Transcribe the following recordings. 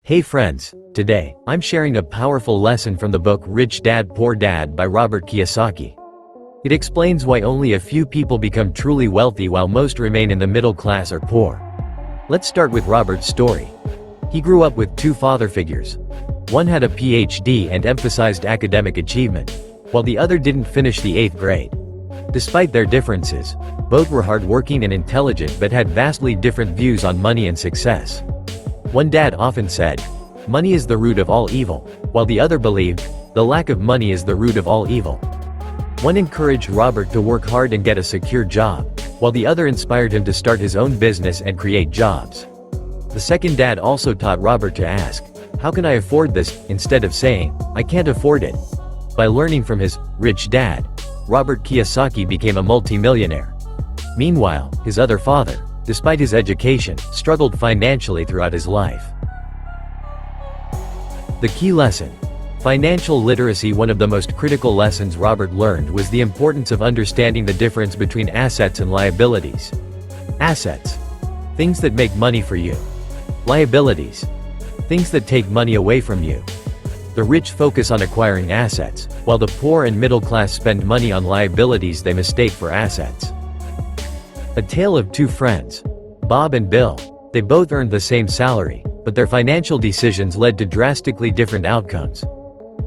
Hey friends, today, I'm sharing a powerful lesson from the book Rich Dad Poor Dad by Robert Kiyosaki. It explains why only a few people become truly wealthy while most remain in the middle class or poor. Let's start with Robert's story. He grew up with two father figures. One had a PhD and emphasized academic achievement, while the other didn't finish the 8th grade. Despite their differences, both were hardworking and intelligent but had vastly different views on money and success. One dad often said, "Money is the root of all evil," while the other believed, "The lack of money is the root of all evil." One encouraged Robert to work hard and get a secure job, while the other inspired him to start his own business and create jobs. The second dad also taught Robert to ask, "How can I afford this?" instead of saying, "I can't afford it." By learning from his rich dad, Robert Kiyosaki became a multi-millionaire. Meanwhile, his other father, despite his education, struggled financially throughout his life. The key lesson. Financial literacy. One of the most critical lessons Robert learned was the importance of understanding the difference between assets and liabilities. Assets. Things that make money for you. Liabilities. Things that take money away from you. The rich focus on acquiring assets, while the poor and middle class spend money on liabilities they mistake for assets. A tale of two friends. Bob and Bill. They both earned the same salary, but their financial decisions led to drastically different outcomes.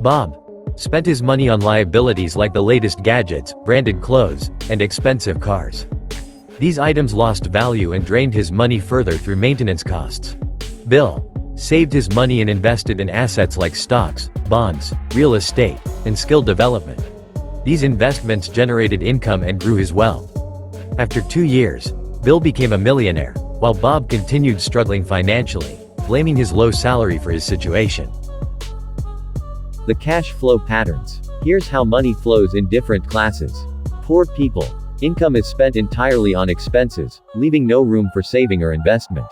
Bob spent his money on liabilities like the latest gadgets, branded clothes, and expensive cars. These items lost value and drained his money further through maintenance costs. Bill saved his money and invested in assets like stocks, bonds, real estate, and skill development. These investments generated income and grew his wealth. After 2 years, Bill became a millionaire, while Bob continued struggling financially, blaming his low salary for his situation. The cash flow patterns. Here's how money flows in different classes. Poor people. Income is spent entirely on expenses, leaving no room for saving or investment.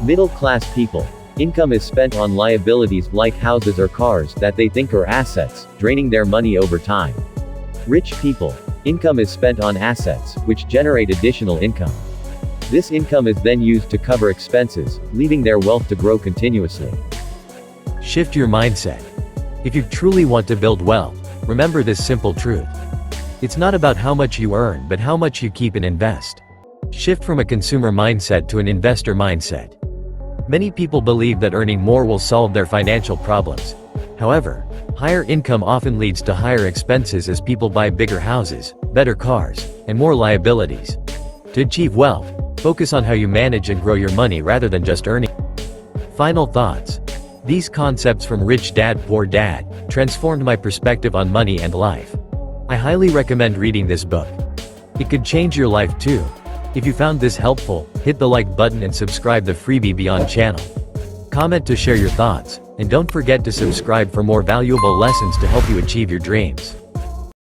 Middle class people. Income is spent on liabilities like houses or cars that they think are assets, draining their money over time. Rich people. Income is spent on assets, which generate additional income. This income is then used to cover expenses, leaving their wealth to grow continuously. Shift your mindset. If you truly want to build wealth, remember this simple truth. It's not about how much you earn but how much you keep and invest. Shift from a consumer mindset to an investor mindset. Many people believe that earning more will solve their financial problems. However, higher income often leads to higher expenses as people buy bigger houses, better cars, and more liabilities. To achieve wealth, focus on how you manage and grow your money rather than just earning. Final thoughts. These concepts from Rich Dad Poor Dad transformed my perspective on money and life. I highly recommend reading this book. It could change your life too. If you found this helpful, hit the like button and subscribe the Freebie Beyond channel. Comment to share your thoughts, and don't forget to subscribe for more valuable lessons to help you achieve your dreams.